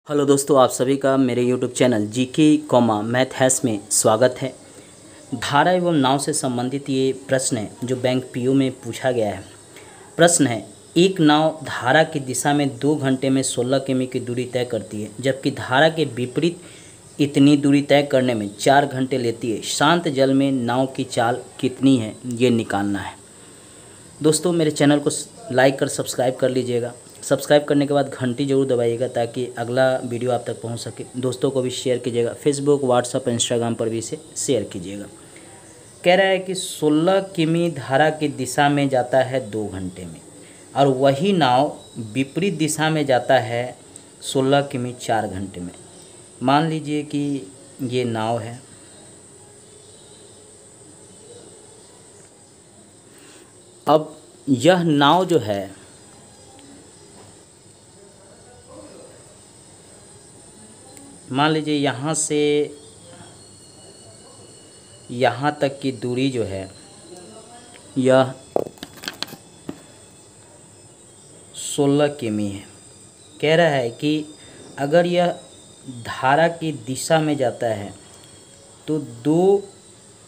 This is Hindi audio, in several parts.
हेलो दोस्तों, आप सभी का मेरे YouTube channel GK comma math हैस में स्वागत है। धारा एवं नाव से संबंधित ये प्रश्न है जो बैंक पीओ में पूछा गया है। प्रश्न है, एक नाव धारा की दिशा में 2 घंटे में 16 किमी की दूरी तय करती है, जबकि धारा के विपरीत इतनी दूरी तय करने में 4 घंटे लेती है। शांत जल में नाव की चाल कितनी है, ये निकालना है। दोस्तों, मेरे चैनल को लाइक कर सब्सक्राइब कर लीजिएगा। सब्सक्राइब करने के बाद घंटी जरूर दबाइएगा ताकि अगला वीडियो आप तक पहुंच सके। दोस्तों को भी शेयर कीजिएगा, फेसबुक, व्हाट्सएप, इंस्टाग्राम पर भी इसे शेयर कीजिएगा। कह रहा है कि 16 किमी धारा की दिशा में जाता है 2 घंटे में, और वही नाव विपरीत दिशा में जाता है 16 किमी 4 घंटे में। मान लीजिए कि ये नाव है। अब यह नाव जो है मान लीजिए यहाँ से यहाँ तक की दूरी जो है यह 16 किमी है। कह रहा है कि अगर यह धारा की दिशा में जाता है तो 2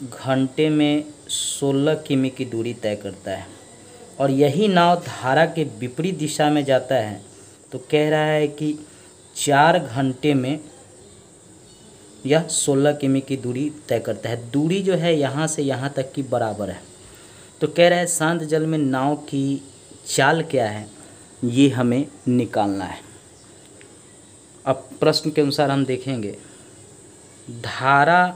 घंटे में 16 किमी की दूरी तय करता है, और यही नाव धारा के विपरीत दिशा में जाता है तो कह रहा है कि 4 घंटे में यह 16 किमी की दूरी तय करता है। दूरी जो है यहाँ से यहाँ तक की बराबर है। तो कह रहा है शांत जल में नाव की चाल क्या है, ये हमें निकालना है। अब प्रश्न के अनुसार हम देखेंगे, धारा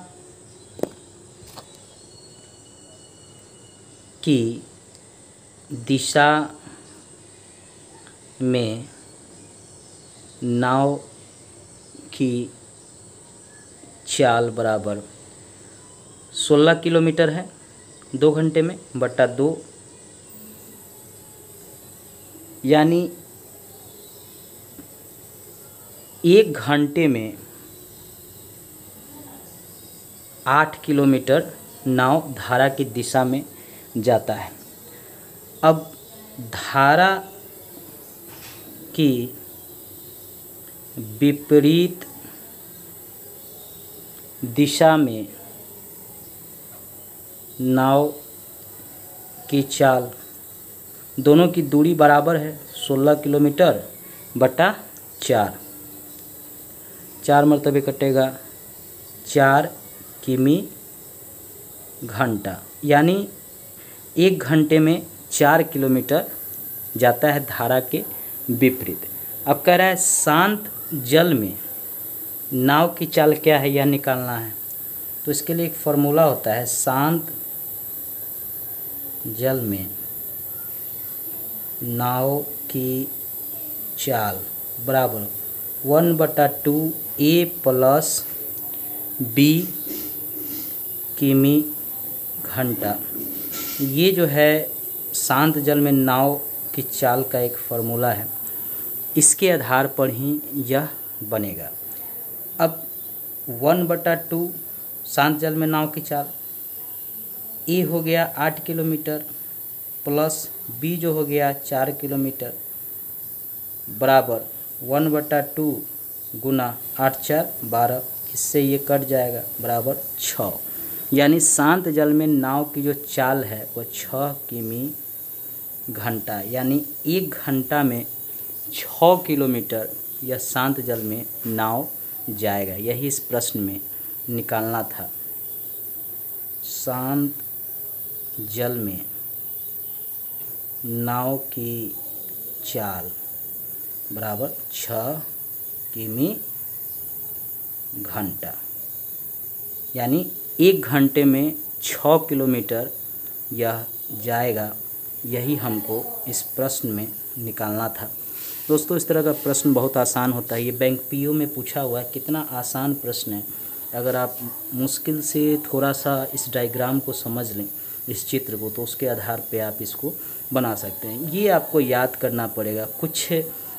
की दिशा में नाव की चाल बराबर 16 किलोमीटर है 2 घंटे में बटा 2, यानी 1 घंटे में 8 किलोमीटर नाव धारा की दिशा में जाता है। अब धारा की विपरीत दिशा में नाव की चाल, दोनों की दूरी बराबर है 16 किलोमीटर बटा 4। 4 मरतबे कटेगा 4 किमी घंटा, यानी 1 घंटे में 4 किलोमीटर जाता है धारा के विपरीत। अब कह रहा है शांत जल में नाव की चाल क्या है, यह निकालना है। तो इसके लिए एक फॉर्मूला होता है, शांत जल में नाव की चाल बराबर 1/2 A प्लस B किमी घंटा। ये जो है शांत जल में नाव की चाल का एक फार्मूला है, इसके आधार पर ही यह बनेगा। अब 1/2 शांत जल में नाव की चाल, ए हो गया 8 किलोमीटर प्लस बी जो हो गया 4 किलोमीटर बराबर 1/2 गुना 8 4 12, इससे ये कट जाएगा बराबर 6। यानी शांत जल में नाव की जो चाल है वो 6 किमी घंटा, यानी 1 घंटा में 6 किलोमीटर यह शांत जल में नाव जाएगा। यही इस प्रश्न में निकालना था। शांत जल में नाव की चाल बराबर 6 किमी घंटा, यानी 1 घंटे में 6 किलोमीटर यह जाएगा। यही हमको इस प्रश्न में निकालना था। दोस्तों, इस तरह का प्रश्न बहुत आसान होता है। ये बैंक पीओ में पूछा हुआ है, कितना आसान प्रश्न है। अगर आप मुश्किल से थोड़ा सा इस डायग्राम को समझ लें, इस चित्र को, तो उसके आधार पे आप इसको बना सकते हैं। ये आपको याद करना पड़ेगा। कुछ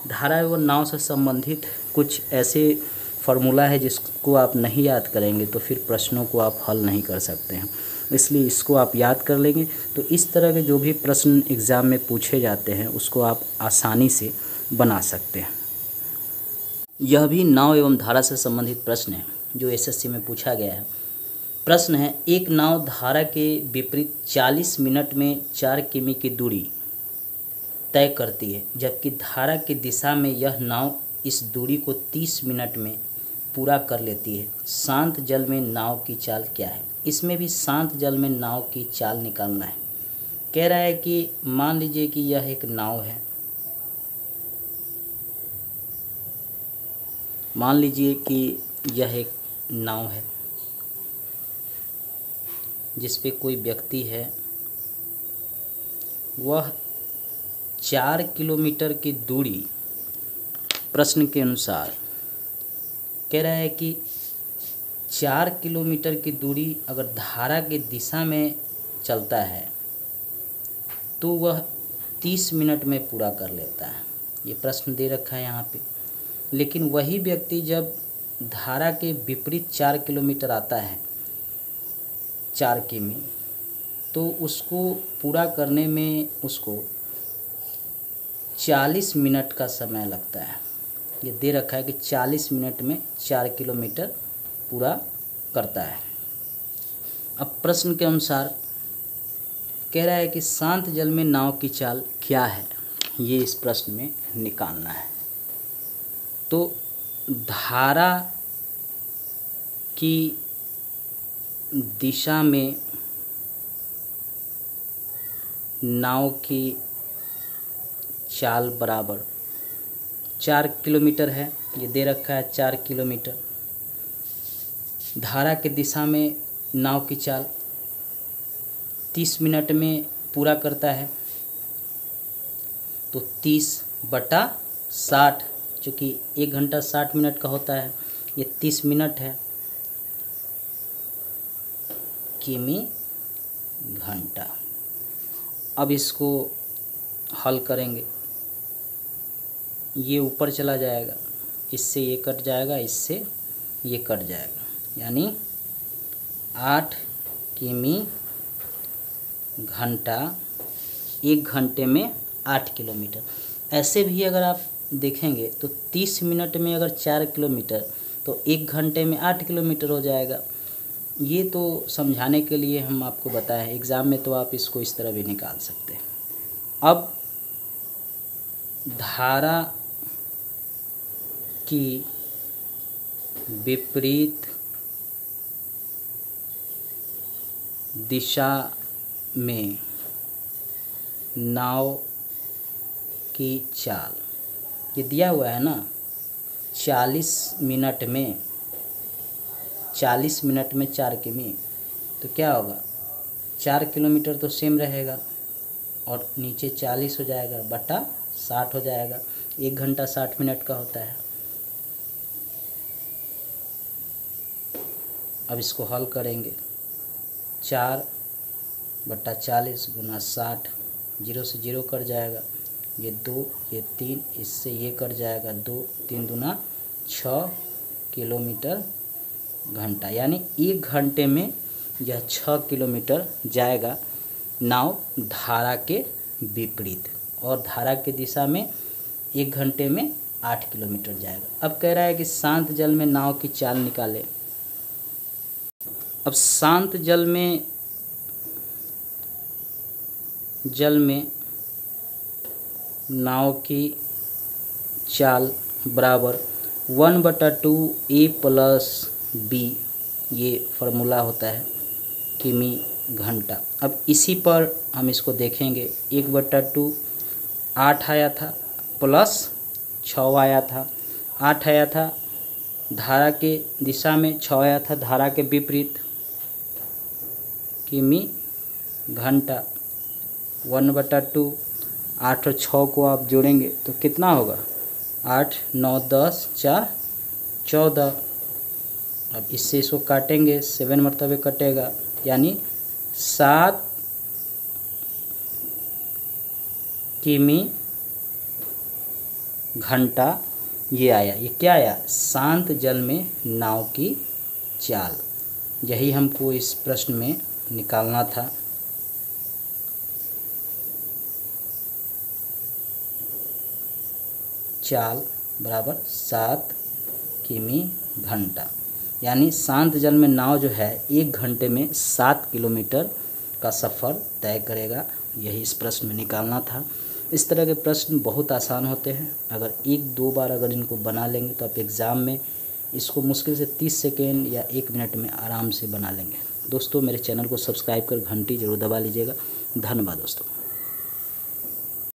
धारा एवं नाव से संबंधित कुछ ऐसे फार्मूला है जिसको आप नहीं याद करेंगे तो फिर प्रश्नों को आप हल नहीं कर सकते हैं। इसलिए इसको आप याद कर लेंगे तो इस तरह के जो भी प्रश्न एग्ज़ाम में पूछे जाते हैं उसको आप आसानी से बना सकते हैं। यह भी नाव एवं धारा से संबंधित प्रश्न है जो एसएससी में पूछा गया है। प्रश्न है, एक नाव धारा के विपरीत 40 मिनट में 4 किमी की दूरी तय करती है, जबकि धारा की दिशा में यह नाव इस दूरी को 30 मिनट में पूरा कर लेती है। शांत जल में नाव की चाल क्या है? इसमें भी शांत जल में नाव की चाल निकालना है। कह रहा है कि मान लीजिए कि यह एक नाव है, मान लीजिए कि यह एक नाव है जिस पे कोई व्यक्ति है, वह 4 किलोमीटर की दूरी प्रश्न के अनुसार कह रहा है कि 4 किलोमीटर की दूरी अगर धारा की दिशा में चलता है तो वह 30 मिनट में पूरा कर लेता है। ये प्रश्न दे रखा है यहाँ पे। लेकिन वही व्यक्ति जब धारा के विपरीत 4 किलोमीटर आता है, 4 किमी, तो उसको पूरा करने में उसको 40 मिनट का समय लगता है। ये दे रखा है कि 40 मिनट में 4 किलोमीटर पूरा करता है। अब प्रश्न के अनुसार कह रहा है कि शांत जल में नाव की चाल क्या है, ये इस प्रश्न में निकालना है। तो धारा की दिशा में नाव की चाल बराबर 4 किलोमीटर है, ये दे रखा है 4 किलोमीटर। धारा की दिशा में नाव की चाल 30 मिनट में पूरा करता है, तो 30/60, चूँकि 1 घंटा 60 मिनट का होता है, ये 30 मिनट है, किमी घंटा। अब इसको हल करेंगे, ये ऊपर चला जाएगा, इससे ये कट जाएगा, इससे ये कट जाएगा, यानी 8 किमी घंटा, 1 घंटे में 8 किलोमीटर। ऐसे भी अगर आप देखेंगे तो 30 मिनट में अगर 4 किलोमीटर तो 1 घंटे में 8 किलोमीटर हो जाएगा। ये तो समझाने के लिए हम आपको बताएं, एग्ज़ाम में तो आप इसको इस तरह भी निकाल सकते हैं। अब धारा की विपरीत दिशा में नाव की चाल, ये दिया हुआ है ना, 40 मिनट में 4 किमी, तो क्या होगा, 4 किलोमीटर तो सेम रहेगा और नीचे 40 हो जाएगा बटा 60 हो जाएगा। 1 घंटा 60 मिनट का होता है। अब इसको हल करेंगे, 4/40 गुना 60, 0 से 0 कट जाएगा, ये 2, ये 3, इससे ये कट जाएगा, 2, 3 दूना 6 किलोमीटर घंटा, यानी 1 घंटे में यह 6 किलोमीटर जाएगा नाव धारा के विपरीत, और धारा की दिशा में 1 घंटे में 8 किलोमीटर जाएगा। अब कह रहा है कि शांत जल में नाव की चाल निकाले। अब शांत जल में नाव की चाल बराबर 1/2 a + b, ये फार्मूला होता है, किमी घंटा। अब इसी पर हम इसको देखेंगे, 1/2 8 आया था प्लस 6 आया था, 8 आया था धारा के दिशा में, 6 आया था धारा के विपरीत, किमी घंटा। 1/2, 8 और 6 को आप जोड़ेंगे तो कितना होगा, 8, 9, 10, 4, 14। अब इससे इसको काटेंगे, 7 मरतबे कटेगा, यानी 7 किमी घंटा ये आया। ये क्या आया, शांत जल में नाव की चाल। यही हमको इस प्रश्न में निकालना था। चाल बराबर 7 किमी घंटा, यानी शांत जल में नाव जो है 1 घंटे में 7 किलोमीटर का सफ़र तय करेगा। यही इस प्रश्न में निकालना था। इस तरह के प्रश्न बहुत आसान होते हैं, अगर 1-2 बार अगर इनको बना लेंगे तो आप एग्ज़ाम में इसको मुश्किल से 30 सेकेंड या 1 मिनट में आराम से बना लेंगे। दोस्तों, मेरे चैनल को सब्सक्राइब कर घंटी ज़रूर दबा लीजिएगा। धन्यवाद दोस्तों।